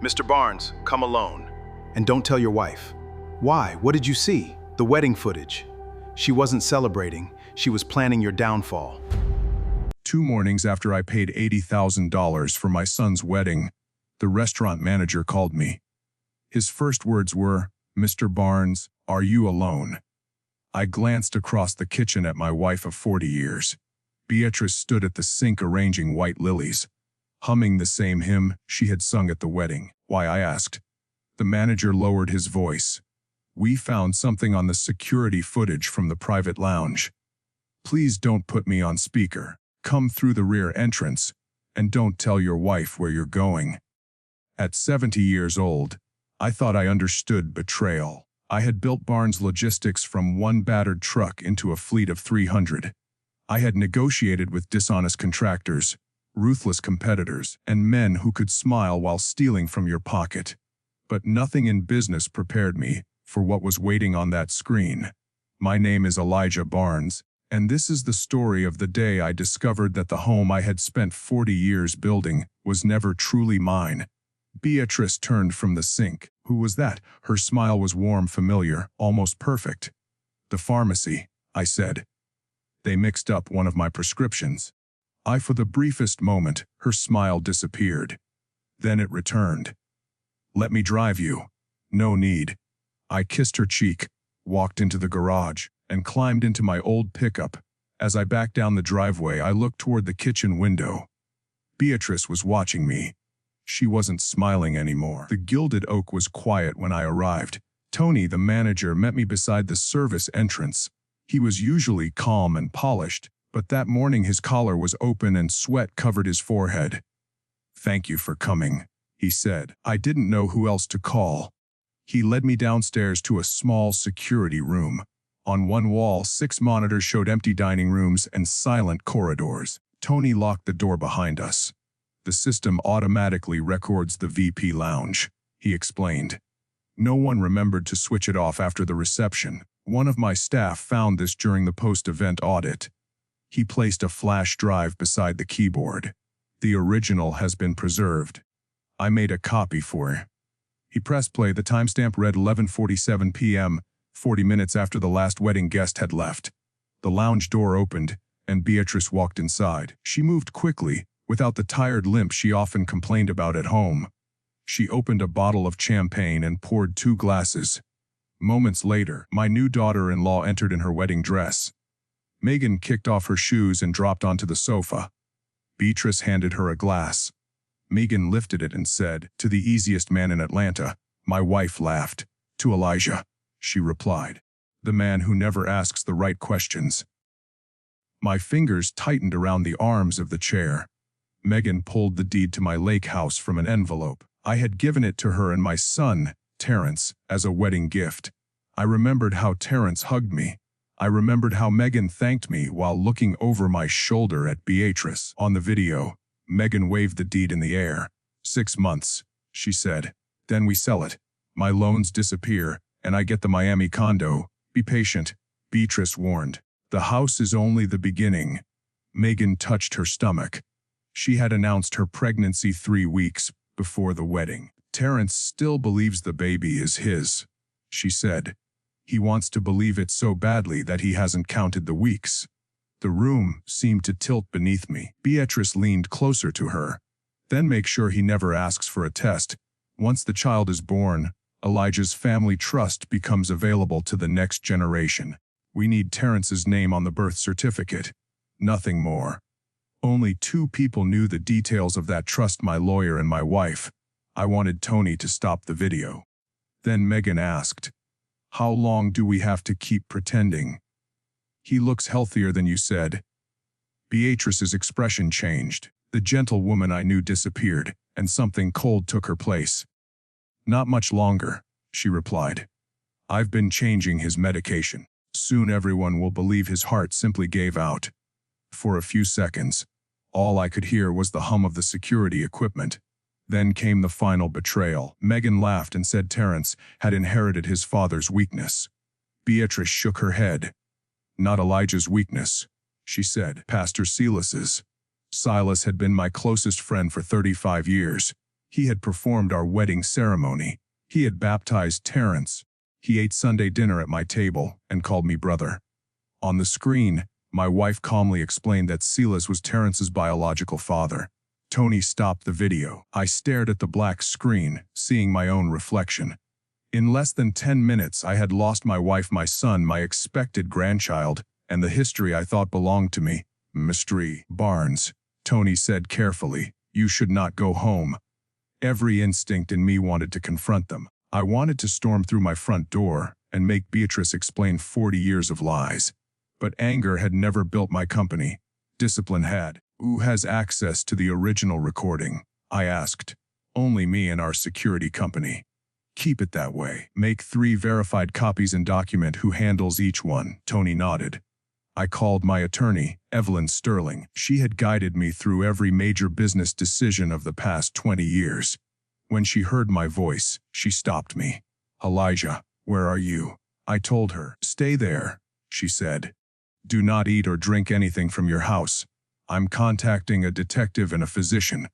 Mr. Barnes, come alone. And don't tell your wife. Why? What did you see? The wedding footage. She wasn't celebrating. She was planning your downfall. 2 mornings after I paid $80,000 for my son's wedding, the restaurant manager called me. His first words were, "Mr. Barnes, are you alone?" I glanced across the kitchen at my wife of 40 years. Beatrice stood at the sink arranging white lilies, humming the same hymn she had sung at the wedding. "Why?" I asked. The manager lowered his voice. "We found something on the security footage from the private lounge. Please don't put me on speaker. Come through the rear entrance, and don't tell your wife where you're going." At 70 years old, I thought I understood betrayal. I had built Barnes Logistics from one battered truck into a fleet of 300. I had negotiated with dishonest contractors, ruthless competitors, and men who could smile while stealing from your pocket. But nothing in business prepared me for what was waiting on that screen. My name is Elijah Barnes, and this is the story of the day I discovered that the home I had spent 40 years building was never truly mine. Beatrice turned from the sink. Who was that? Her smile was warm, familiar, almost perfect. "The pharmacy," I said. "They mixed up one of my prescriptions." For the briefest moment, her smile disappeared. Then it returned. "Let me drive you." "No need." I kissed her cheek, walked into the garage, and climbed into my old pickup. As I backed down the driveway, I looked toward the kitchen window. Beatrice was watching me. She wasn't smiling anymore. The gilded oak was quiet when I arrived. Tony, the manager, met me beside the service entrance. He was usually calm and polished, but that morning his collar was open and sweat covered his forehead. "Thank you for coming," he said. I didn't know who else to call. He led me downstairs to a small security room. On one wall, 6 monitors showed empty dining rooms and silent corridors. Tony locked the door behind us. "The system automatically records the VP lounge," he explained. "No one remembered to switch it off after the reception. One of my staff found this during the post-event audit." He placed a flash drive beside the keyboard. "The original has been preserved. I made a copy for you." He pressed play. The timestamp read 11:47 p.m., 40 minutes after the last wedding guest had left. The lounge door opened, and Beatrice walked inside. She moved quickly, without the tired limp she often complained about at home. She opened a bottle of champagne and poured 2 glasses. Moments later, my new daughter-in-law entered in her wedding dress. Megan kicked off her shoes and dropped onto the sofa. Beatrice handed her a glass. Megan lifted it and said, "To the easiest man in Atlanta." My wife laughed. "To Elijah," she replied. "The man who never asks the right questions." My fingers tightened around the arms of the chair. Megan pulled the deed to my lake house from an envelope. I had given it to her and my son, Terrence, as a wedding gift. I remembered how Terrence hugged me. I remembered how Megan thanked me while looking over my shoulder at Beatrice. On the video, Megan waved the deed in the air. 6 months, she said. Then we sell it. My loans disappear, and I get the Miami condo. Be patient, Beatrice warned. The house is only the beginning. Megan touched her stomach. She had announced her pregnancy 3 weeks before the wedding. Terrence still believes the baby is his, she said. He wants to believe it so badly that he hasn't counted the weeks. The room seemed to tilt beneath me. Beatrice leaned closer to her. Then make sure he never asks for a test. Once the child is born, Elijah's family trust becomes available to the next generation. We need Terrence's name on the birth certificate. Nothing more. Only 2 people knew the details of that trust, my lawyer and my wife. I wanted Tony to stop the video. Then Megan asked, "How long do we have to keep pretending?" "He looks healthier than you said." Beatrice's expression changed. The gentle woman I knew disappeared, and something cold took her place. "Not much longer," she replied. "I've been changing his medication. Soon everyone will believe his heart simply gave out." For a few seconds, all I could hear was the hum of the security equipment. Then came the final betrayal. Megan laughed and said Terrence had inherited his father's weakness. Beatrice shook her head. "Not Elijah's weakness," she said. "Pastor Silas's. Silas had been my closest friend for 35 years. He had performed our wedding ceremony. He had baptized Terrence. He ate Sunday dinner at my table and called me brother. On the screen, my wife calmly explained that Silas was Terrence's biological father. Tony stopped the video. I stared at the black screen, seeing my own reflection. In less than 10 minutes, I had lost my wife, my son, my expected grandchild, and the history I thought belonged to me. Mr. Barnes, Tony said carefully, you should not go home. Every instinct in me wanted to confront them. I wanted to storm through my front door and make Beatrice explain 40 years of lies. But anger had never built my company. Discipline had. Who has access to the original recording? I asked. Only me and our security company. Keep it that way. Make 3 verified copies and document who handles each one. Tony nodded. I called my attorney, Evelyn Sterling. She had guided me through every major business decision of the past 20 years. When she heard my voice, she stopped me. Elijah, where are you? I told her. Stay there, she said. Do not eat or drink anything from your house. I'm contacting a detective and a physician.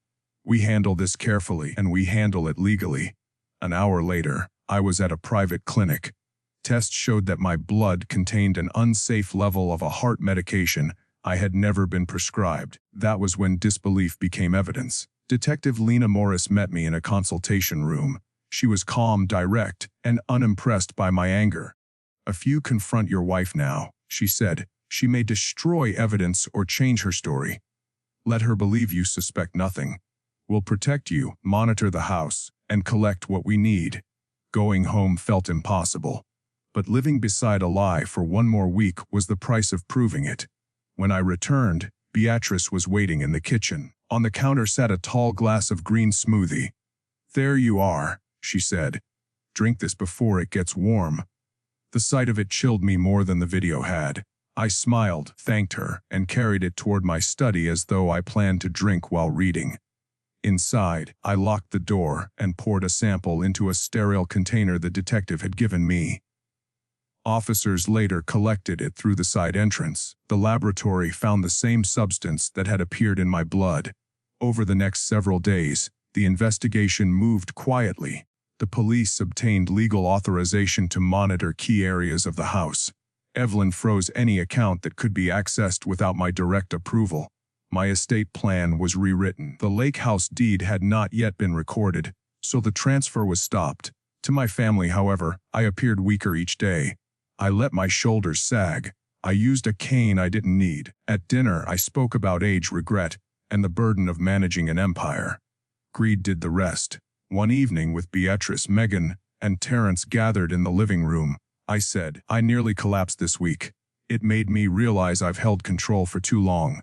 We handle this carefully and we handle it legally. An hour later, I was at a private clinic. Tests showed that my blood contained an unsafe level of a heart medication I had never been prescribed. That was when disbelief became evidence. Detective Lena Morris met me in a consultation room. She was calm, direct, and unimpressed by my anger. If you confront your wife now, she said, she may destroy evidence or change her story. Let her believe you suspect nothing. We'll protect you, monitor the house, and collect what we need. Going home felt impossible. But living beside a lie for one more week was the price of proving it. When I returned, Beatrice was waiting in the kitchen. On the counter sat a tall glass of green smoothie. There you are, she said. Drink this before it gets warm. The sight of it chilled me more than the video had. I smiled, thanked her, and carried it toward my study as though I planned to drink while reading. Inside, I locked the door and poured a sample into a sterile container the detective had given me. Officers later collected it through the side entrance. The laboratory found the same substance that had appeared in my blood. Over the next several days, the investigation moved quietly. The police obtained legal authorization to monitor key areas of the house. Evelyn froze any account that could be accessed without my direct approval. My estate plan was rewritten. The lake house deed had not yet been recorded, so the transfer was stopped. To my family, however, I appeared weaker each day. I let my shoulders sag. I used a cane I didn't need. At dinner, I spoke about age, regret, and the burden of managing an empire. Greed did the rest. One evening with Beatrice, Megan, and Terrence gathered in the living room, I said, I nearly collapsed this week. It made me realize I've held control for too long.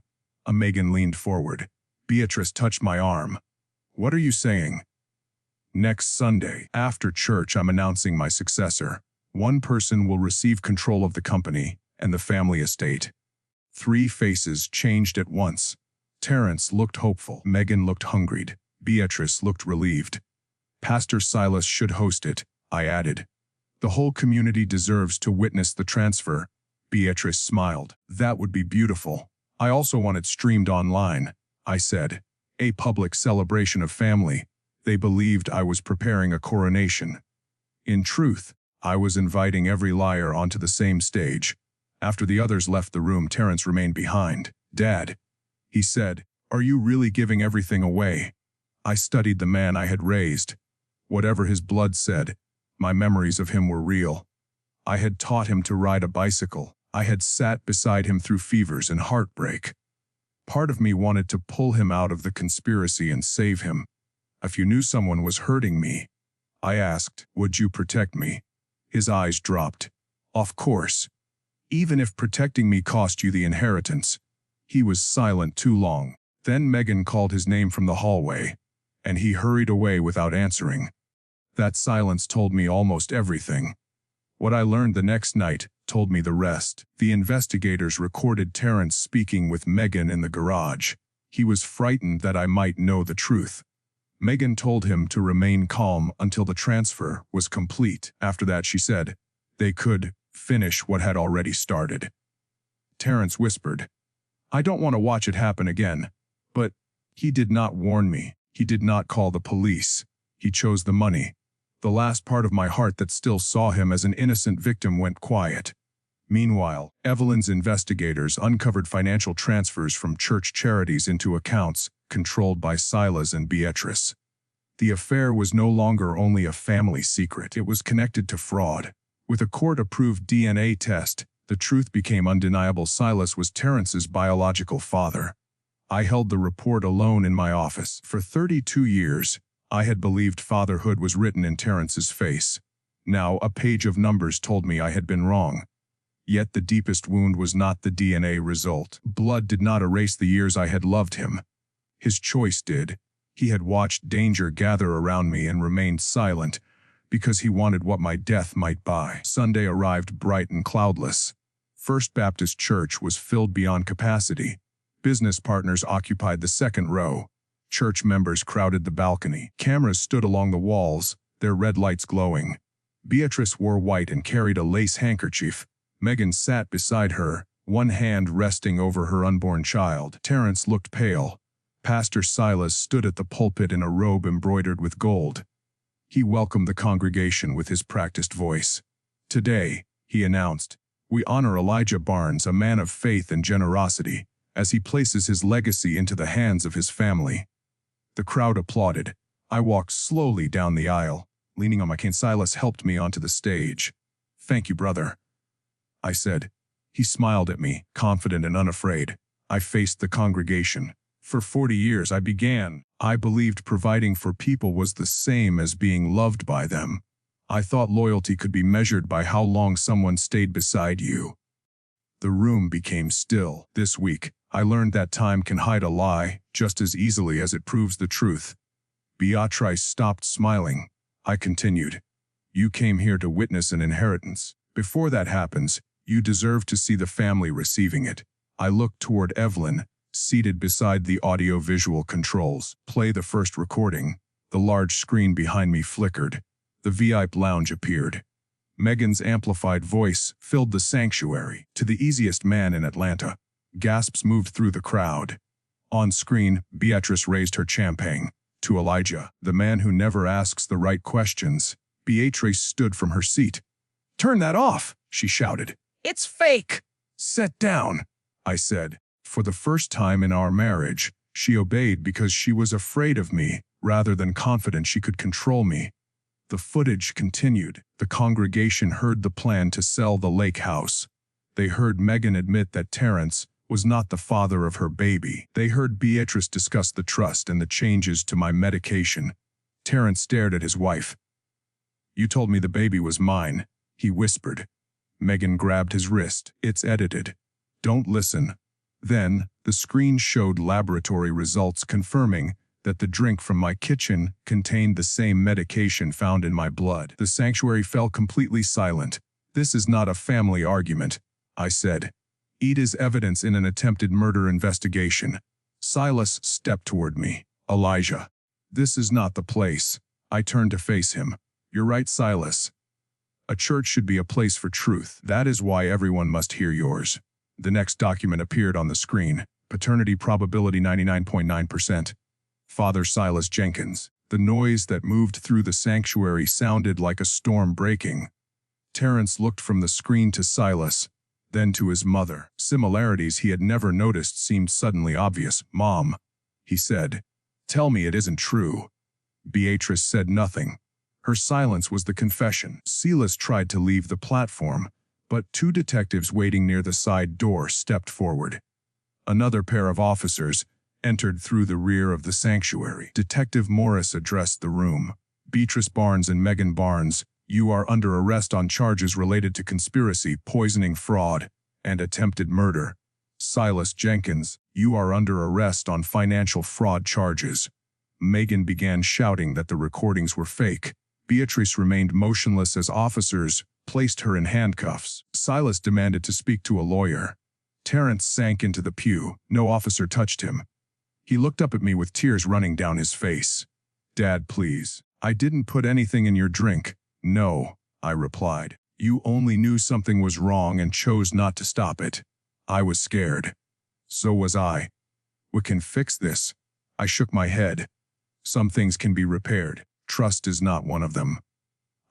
Megan leaned forward. Beatrice touched my arm. What are you saying? Next Sunday, after church, I'm announcing my successor. One person will receive control of the company and the family estate. 3 faces changed at once. Terrence looked hopeful. Megan looked hungried. Beatrice looked relieved. Pastor Silas should host it, I added. The whole community deserves to witness the transfer. Beatrice smiled. That would be beautiful. I also want it streamed online, I said. A public celebration of family. They believed I was preparing a coronation. In truth, I was inviting every liar onto the same stage. After the others left the room, Terrence remained behind. Dad, he said, are you really giving everything away? I studied the man I had raised. Whatever his blood said, my memories of him were real. I had taught him to ride a bicycle. I had sat beside him through fevers and heartbreak. Part of me wanted to pull him out of the conspiracy and save him. If you knew someone was hurting me, I asked, would you protect me? His eyes dropped. Of course. Even if protecting me cost you the inheritance. He was silent too long. Then Megan called his name from the hallway, and he hurried away without answering. That silence told me almost everything. What I learned the next night told me the rest. The investigators recorded Terrence speaking with Megan in the garage. He was frightened that I might know the truth. Megan told him to remain calm until the transfer was complete. After that, she said, they could finish what had already started. Terrence whispered, I don't want to watch it happen again. But he did not warn me. He did not call the police. He chose the money. The last part of my heart that still saw him as an innocent victim went quiet. Meanwhile, Evelyn's investigators uncovered financial transfers from church charities into accounts controlled by Silas and Beatrice. The affair was no longer only a family secret, it was connected to fraud. With a court-approved DNA test, the truth became undeniable. Silas was Terrence's biological father. I held the report alone in my office. For 32 years, I had believed fatherhood was written in Terrence's face. Now, a page of numbers told me I had been wrong. Yet the deepest wound was not the DNA result. Blood did not erase the years I had loved him. His choice did. He had watched danger gather around me and remained silent because he wanted what my death might buy. Sunday arrived bright and cloudless. First Baptist Church was filled beyond capacity. Business partners occupied the second row. Church members crowded the balcony. Cameras stood along the walls, their red lights glowing. Beatrice wore white and carried a lace handkerchief. Megan sat beside her, one hand resting over her unborn child. Terrence looked pale. Pastor Silas stood at the pulpit in a robe embroidered with gold. He welcomed the congregation with his practiced voice. "Today," he announced, "we honor Elijah Barnes, a man of faith and generosity, as he places his legacy into the hands of his family." The crowd applauded. I walked slowly down the aisle, leaning on my cane. Silas helped me onto the stage. "Thank you, brother," I said. He smiled at me, confident and unafraid. I faced the congregation. For 40 years I believed providing for people was the same as being loved by them. I thought loyalty could be measured by how long someone stayed beside you. The room became still. This week, I learned that time can hide a lie just as easily as it proves the truth. Beatrice stopped smiling. I continued. "You came here to witness an inheritance. Before that happens, you deserve to see the family receiving it." I looked toward Evelyn, seated beside the audio-visual controls. "Play the first recording." The large screen behind me flickered. The VIP lounge appeared. Megan's amplified voice filled the sanctuary. "To the easiest man in Atlanta." Gasps moved through the crowd. On screen, Beatrice raised her champagne. "To Elijah, the man who never asks the right questions." Beatrice stood from her seat. "Turn that off," she shouted. "It's fake." "Sit down," I said. For the first time in our marriage, she obeyed because she was afraid of me, rather than confident she could control me. The footage continued. The congregation heard the plan to sell the lake house. They heard Megan admit that Terrence was not the father of her baby. They heard Beatrice discuss the trust and the changes to my medication. Terrence stared at his wife. "You told me the baby was mine," he whispered. Megan grabbed his wrist. "It's edited. Don't listen." Then, the screen showed laboratory results confirming that the drink from my kitchen contained the same medication found in my blood. The sanctuary fell completely silent. "This is not a family argument," I said. "It is evidence in an attempted murder investigation." Silas stepped toward me. "Elijah, this is not the place." I turned to face him. "You're right, Silas. A church should be a place for truth. That is why everyone must hear yours." The next document appeared on the screen. Paternity probability 99.9%. Father Silas Jenkins. The noise that moved through the sanctuary sounded like a storm breaking. Terrence looked from the screen to Silas, then to his mother. Similarities he had never noticed seemed suddenly obvious. "Mom," he said, "tell me it isn't true." Beatrice said nothing. Her silence was the confession. Silas tried to leave the platform, but two detectives waiting near the side door stepped forward. Another pair of officers entered through the rear of the sanctuary. Detective Morris addressed the room. "Beatrice Barnes and Megan Barnes, you are under arrest on charges related to conspiracy, poisoning, fraud, and attempted murder. Silas Jenkins, you are under arrest on financial fraud charges." Megan began shouting that the recordings were fake. Beatrice remained motionless as officers placed her in handcuffs. Silas demanded to speak to a lawyer. Terrence sank into the pew. No officer touched him. He looked up at me with tears running down his face. "Dad, please. I didn't put anything in your drink." "No," I replied. "You only knew something was wrong and chose not to stop it." I was scared. So was I. "We can fix this." I shook my head. Some things can be repaired. Trust is not one of them.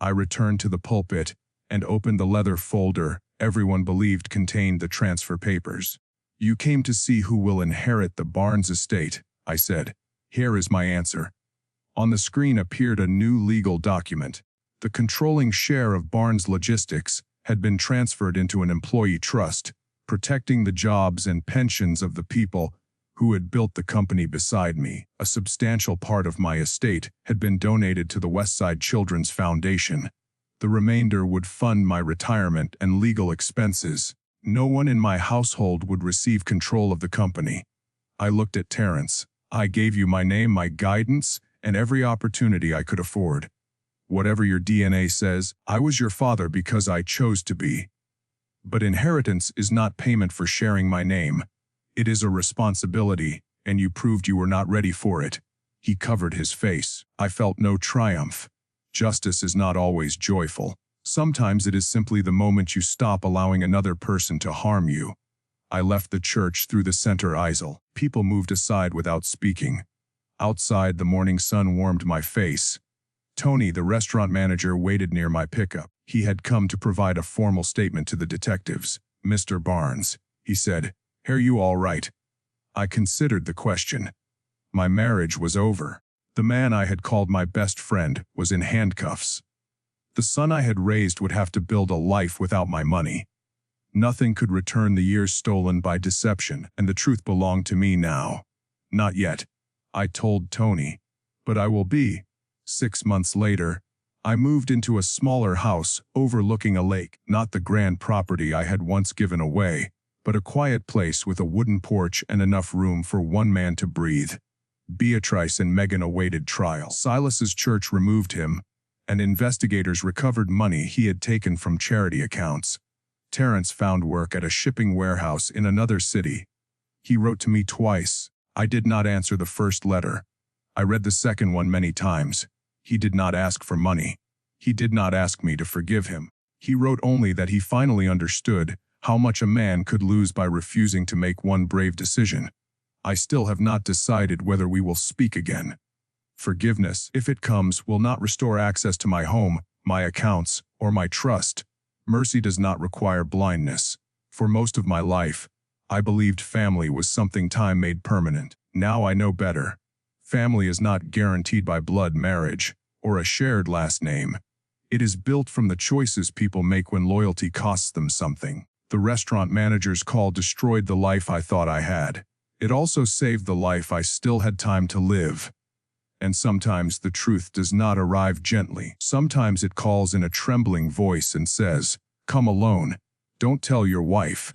I returned to the pulpit and opened the leather folder everyone believed contained the transfer papers. You came to see who will inherit the Barnes estate, I said. Here is my answer. On the screen appeared a new legal document. The controlling share of Barnes Logistics had been transferred into an employee trust, protecting the jobs and pensions of the people who had built the company beside me. A substantial part of my estate had been donated to the Westside Children's Foundation. The remainder would fund my retirement and legal expenses. No one in my household would receive control of the company. I looked at Terrence. I gave you my name, my guidance, and every opportunity I could afford. Whatever your DNA says, I was your father because I chose to be. But inheritance is not payment for sharing my name. It is a responsibility, and you proved you were not ready for it. He covered his face. I felt no triumph. Justice is not always joyful. Sometimes it is simply the moment you stop allowing another person to harm you. I left the church through the center aisle. People moved aside without speaking. Outside, the morning sun warmed my face. Tony, the restaurant manager, waited near my pickup. He had come to provide a formal statement to the detectives. Mr. Barnes, he said, are you all right? I considered the question. My marriage was over. The man I had called my best friend was in handcuffs. The son I had raised would have to build a life without my money. Nothing could return the years stolen by deception, and the truth belonged to me now. Not yet, I told Tony, but I will be. 6 months later, I moved into a smaller house overlooking a lake, not the grand property I had once given away, but a quiet place with a wooden porch and enough room for one man to breathe. Beatrice and Megan awaited trial. Silas's church removed him, and investigators recovered money he had taken from charity accounts. Terrence found work at a shipping warehouse in another city. He wrote to me twice. I did not answer the first letter. I read the second one many times. He did not ask for money. He did not ask me to forgive him. He wrote only that he finally understood how much a man could lose by refusing to make one brave decision. I still have not decided whether we will speak again. Forgiveness, if it comes, will not restore access to my home, my accounts, or my trust. Mercy does not require blindness. For most of my life, I believed family was something time made permanent. Now I know better. Family is not guaranteed by blood marriage or a shared last name. It is built from the choices people make when loyalty costs them something. The restaurant manager's call destroyed the life I thought I had. It also saved the life I still had time to live. And sometimes the truth does not arrive gently. Sometimes it calls in a trembling voice and says, "Come alone. Don't tell your wife."